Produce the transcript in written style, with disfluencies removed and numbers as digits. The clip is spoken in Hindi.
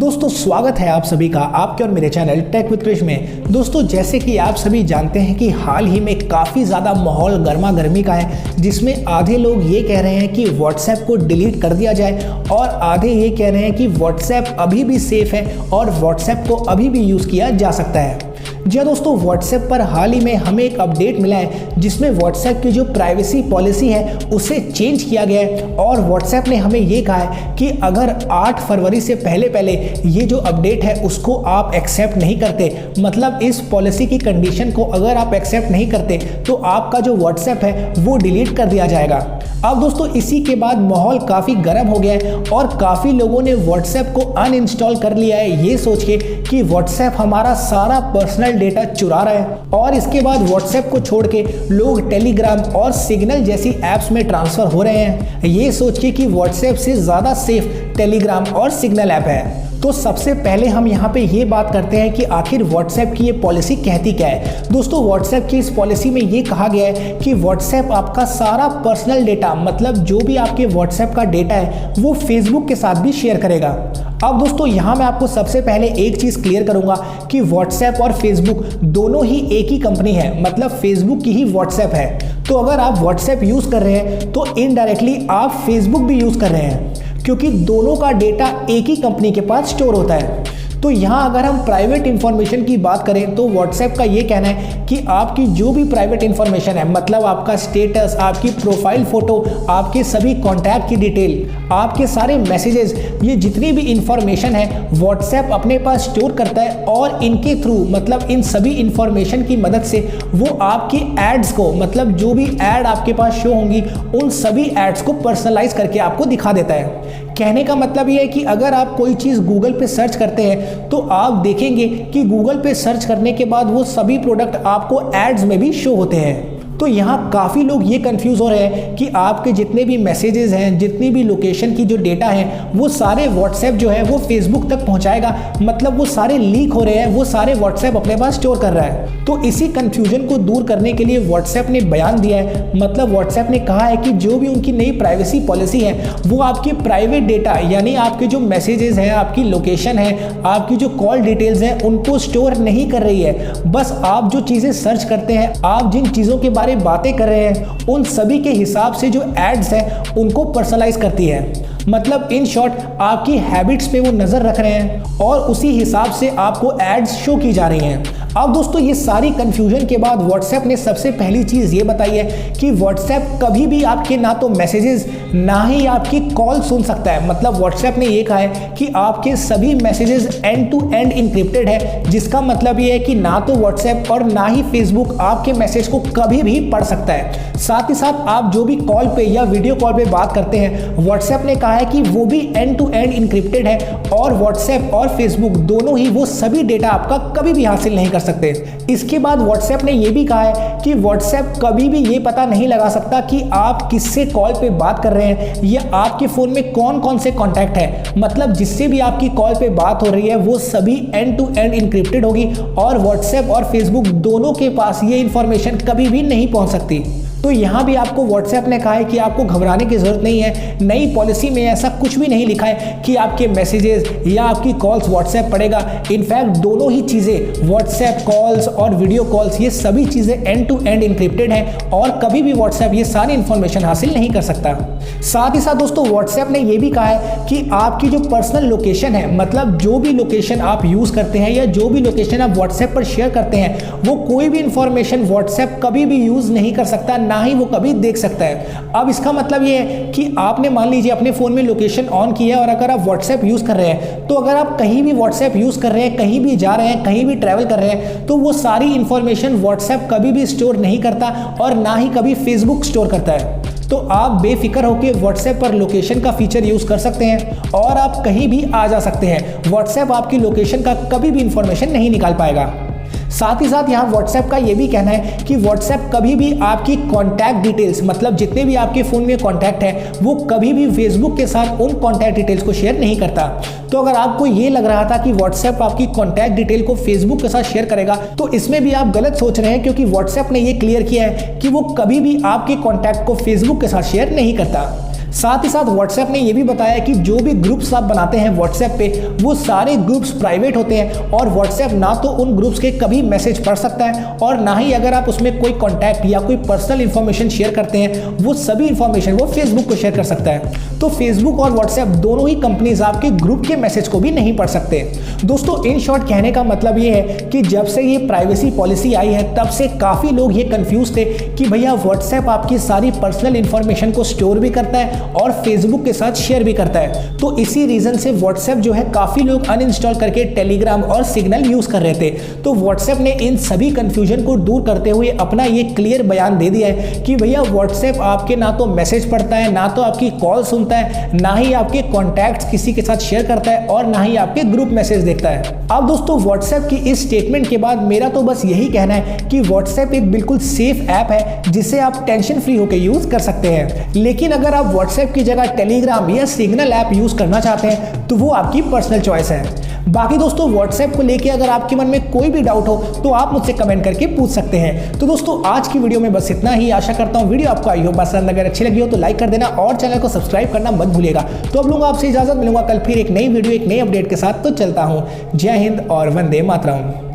दोस्तों स्वागत है आप सभी का आपके और मेरे चैनल टेक विद क्रिश में। दोस्तों जैसे कि आप सभी जानते हैं कि हाल ही में काफ़ी ज़्यादा माहौल गर्मा गर्मी का है, जिसमें आधे लोग ये कह रहे हैं कि व्हाट्सएप को डिलीट कर दिया जाए और आधे ये कह रहे हैं कि व्हाट्सएप अभी भी सेफ है और व्हाट्सएप को अभी भी यूज़ किया जा सकता है। जी हाँ दोस्तों, व्हाट्सएप पर हाल ही में हमें एक अपडेट मिला है जिसमें व्हाट्सएप की जो प्राइवेसी पॉलिसी है उसे चेंज किया गया है और व्हाट्सएप ने हमें ये कहा है कि अगर 8 फरवरी से पहले ये जो अपडेट है उसको आप एक्सेप्ट नहीं करते, मतलब इस पॉलिसी की कंडीशन को अगर आप एक्सेप्ट नहीं करते तो आपका जो व्हाट्सएप है वो डिलीट कर दिया जाएगा। अब दोस्तों इसी के बाद माहौल काफ़ी गर्म हो गया है और काफ़ी लोगों ने व्हाट्सएप को अनइंस्टॉल कर लिया है ये सोच के कि व्हाट्सएप हमारा सारा पर्सनल डेटा चुरा रहा है। और इसके बाद व्हाट्सएप को छोड़ के लोग टेलीग्राम और सिग्नल जैसी ऐप्स में ट्रांसफर हो रहे हैं ये सोच के कि व्हाट्सएप से ज़्यादा सेफ टेलीग्राम और सिग्नल ऐप है। तो सबसे पहले हम यहाँ पे ये बात करते हैं कि आखिर व्हाट्सएप की ये पॉलिसी कहती क्या है। दोस्तों व्हाट्सएप की इस पॉलिसी में ये कहा गया है कि व्हाट्सएप आपका सारा पर्सनल डेटा, मतलब जो भी आपके व्हाट्सएप का डेटा है वो फेसबुक के साथ भी शेयर करेगा। अब दोस्तों यहाँ मैं आपको सबसे पहले एक चीज़ क्लियर करूंगा कि व्हाट्सएप और फेसबुक दोनों ही एक ही कंपनी है, मतलब फेसबुक की ही व्हाट्सएप है। तो अगर आप व्हाट्सएप यूज़ कर रहे हैं तो इनडायरेक्टली आप फेसबुक भी यूज़ कर रहे हैं, क्योंकि दोनों का डेटा एक ही कंपनी के पास स्टोर होता है। तो यहाँ अगर हम प्राइवेट इंफॉर्मेशन की बात करें तो व्हाट्सएप का ये कहना है कि आपकी जो भी प्राइवेट इंफॉर्मेशन है, मतलब आपका स्टेटस, आपकी प्रोफाइल फोटो, आपके सभी कॉन्टैक्ट की डिटेल, आपके सारे मैसेजेस, ये जितनी भी इंफॉर्मेशन है व्हाट्सएप अपने पास स्टोर करता है और इनके थ्रू, मतलब इन सभी इंफॉर्मेशन की मदद से वो आपकी एड्स को, मतलब जो भी एड आपके पास शो होंगी उन सभी एड्स को पर्सनलाइज करके आपको दिखा देता है। कहने का मतलब ये है कि अगर आप कोई चीज़ गूगल पे सर्च करते हैं तो आप देखेंगे कि गूगल पे सर्च करने के बाद वो सभी प्रोडक्ट आपको एड्स में भी शो होते हैं। तो यहाँ काफ़ी लोग ये कंफ्यूज हो रहे हैं कि आपके जितने भी मैसेजेस हैं, जितनी भी लोकेशन की जो डेटा है वो सारे व्हाट्सएप जो है वो फेसबुक तक पहुँचाएगा, मतलब वो सारे लीक हो रहे हैं, वो सारे व्हाट्सएप अपने पास स्टोर कर रहा है। तो इसी कंफ्यूजन को दूर करने के लिए व्हाट्सएप ने बयान दिया है, मतलब व्हाट्सएप ने कहा है कि जो भी उनकी नई प्राइवेसी पॉलिसी है वो आपकी प्राइवेट डेटा, यानी आपके जो मैसेजेस हैं, आपकी लोकेशन है, आपकी जो कॉल डिटेल्स हैं उनको स्टोर नहीं कर रही है। बस आप जो चीज़ें सर्च करते हैं, आप जिन चीज़ों के बारे बातें कर रहे हैं उन सभी के हिसाब से जो एड्स हैं उनको पर्सनलाइज करती है। मतलब इन शॉर्ट आपकी हैबिट्स पे वो नजर रख रहे हैं और उसी हिसाब से आपको एड्स शो की जा रही हैं। अब दोस्तों ये सारी कंफ्यूजन के बाद व्हाट्सएप ने सबसे पहली चीज़ ये बताई है कि व्हाट्सएप कभी भी आपके ना तो मैसेजेस ना ही आपकी कॉल सुन सकता है। मतलब व्हाट्सएप ने ये कहा है कि आपके सभी messages end to end encrypted है, जिसका मतलब ये है कि ना तो व्हाट्सएप और ना ही फेसबुक आपके मैसेज को कभी भी पढ़ सकता है। साथ ही साथ आप जो भी कॉल पे या वीडियो कॉल पे बात करते हैं व्हाट्सएप ने कहा है कि वो भी एंड टू एंड इंक्रिप्टेड है और व्हाट्सएप और फेसबुक दोनों ही वो सभी डेटा आपका कभी भी हासिल नहीं कर सकते। इसके बाद व्हाट्सएप ने यह भी कहा है कि व्हाट्सएप कभी भी ये पता नहीं लगा सकता कि आप किससे कॉल पे बात कर रहे हैं या आपके फोन में कौन कौन से कॉन्टैक्ट है, मतलब जिससे भी आपकी कॉल पे बात हो रही है वो सभी एंड टू एंड इंक्रिप्टेड होगी और व्हाट्सएप और फेसबुक दोनों के पास ये इंफॉर्मेशन कभी भी नहीं पहुंच सकती। तो यहाँ भी आपको व्हाट्सएप ने कहा है कि आपको घबराने की जरूरत नहीं है। नई पॉलिसी में ऐसा कुछ भी नहीं लिखा है कि आपके मैसेजेस या आपकी कॉल्स व्हाट्सएप पढ़ेगा। इनफैक्ट दोनों ही चीज़ें, व्हाट्सएप कॉल्स और वीडियो कॉल्स, ये सभी चीज़ें एंड टू एंड इंक्रिप्टेड हैं और कभी भी व्हाट्सएप ये सारी इंफॉर्मेशन हासिल नहीं कर सकता। साथ ही साथ दोस्तों व्हाट्सएप ने यह भी कहा है कि आपकी जो पर्सनल लोकेशन है, मतलब जो भी लोकेशन आप यूज़ करते हैं या जो भी लोकेशन आप व्हाट्सएप पर शेयर करते हैं, वो कोई भी इंफॉर्मेशन व्हाट्सएप कभी भी यूज़ नहीं कर सकता, ना ही वो कभी देख सकता है। अब इसका मतलब ये है कि आपने मान लीजिए अपने फ़ोन में लोकेशन ऑन की है और अगर आप व्हाट्सएप यूज़ कर रहे हैं तो अगर आप कहीं भी व्हाट्सएप यूज़ कर रहे हैं, कहीं भी जा रहे हैं, कहीं भी ट्रैवल कर रहे हैं, तो वो सारी इंफॉर्मेशन व्हाट्सएप कभी भी स्टोर नहीं करता और ना ही कभी फेसबुक स्टोर करता है। तो आप बेफिक्र होकर व्हाट्सएप पर लोकेशन का फीचर यूज़ कर सकते हैं और आप कहीं भी आ जा सकते हैं। व्हाट्सएप आपकी लोकेशन का कभी भी इंफॉर्मेशन नहीं निकाल पाएगा। साथ ही साथ यहाँ व्हाट्सएप का ये भी कहना है कि व्हाट्सएप कभी भी आपकी कॉन्टैक्ट डिटेल्स, मतलब जितने भी आपके फ़ोन में कॉन्टैक्ट है वो कभी भी फेसबुक के साथ उन कॉन्टैक्ट डिटेल्स को शेयर नहीं करता। तो अगर आपको ये लग रहा था कि व्हाट्सएप आपकी कॉन्टैक्ट डिटेल को फेसबुक के साथ शेयर करेगा तो इसमें भी आप गलत सोच रहे हैं, क्योंकि व्हाट्सएप ने ये क्लियर किया है कि वो कभी भी आपके कॉन्टैक्ट को फेसबुक के साथ शेयर नहीं करता। साथ ही साथ व्हाट्सएप ने यह भी बताया कि जो भी ग्रुप्स आप बनाते हैं व्हाट्सएप पे वो सारे ग्रुप्स प्राइवेट होते हैं और व्हाट्सएप ना तो उन ग्रुप्स के कभी मैसेज पढ़ सकता है और ना ही अगर आप उसमें कोई कॉन्टैक्ट या कोई पर्सनल इंफॉर्मेशन शेयर करते हैं वो सभी इंफॉर्मेशन वो फेसबुक को शेयर कर सकता है। तो फेसबुक और व्हाट्सएप दोनों ही कंपनीज आपके ग्रुप के मैसेज को भी नहीं पढ़ सकते। दोस्तों इन शॉर्ट कहने का मतलब ये है कि जब से ये प्राइवेसी पॉलिसी आई है तब से काफी लोग ये कंफ्यूज थे कि भैया व्हाट्सएप आपकी सारी पर्सनल इंफॉर्मेशन को स्टोर भी करता है और फेसबुक के साथ शेयर भी करता है। तो इसी रीजन से व्हाट्सएप जो है काफी लोग अनइंस्टॉल करके टेलीग्राम और सिग्नल यूज कर रहे थे। तो व्हाट्सएप ने इन सभी कंफ्यूजन को दूर करते हुए अपना ये क्लियर बयान दे दिया है कि भैया व्हाट्सएप आपके ना तो मैसेज पढ़ता है, ना तो आपकी कॉल सुनता है, ना ही आपके कॉन्टैक्ट्स किसी के साथ शेयर करता है और ना ही आपके ग्रुप मैसेज देखता है। अब दोस्तों व्हाट्सएप की इस स्टेटमेंट के बाद मेरा तो बस यही कहना है कि व्हाट्सएप एक बिल्कुल सेफ ऐप है जिसे आप टेंशन फ्री होकर यूज कर सकते हैं। लेकिन अगर आप व्हाट्सएप की जगह टेलीग्राम या सिग्नल ऐप यूज करना चाहते हैं तो वो आपकी पर्सनल चॉइस है। बाकी दोस्तों व्हाट्सएप को लेके अगर आपके मन में कोई भी डाउट हो तो आप मुझसे कमेंट करके पूछ सकते हैं। तो दोस्तों आज की वीडियो में बस इतना ही। आशा करता हूं वीडियो आपको आई हो पसंद, अगर अच्छी लगी हो तो लाइक कर देना और चैनल को सब्सक्राइब करना मत भूलिएगा। तो अब लूंगा आपसे इजाजत, मिलूंगा कल फिर एक नई वीडियो एक नई अपडेट के साथ। तो चलता हूं, जय हिंद और वंदे मातरम।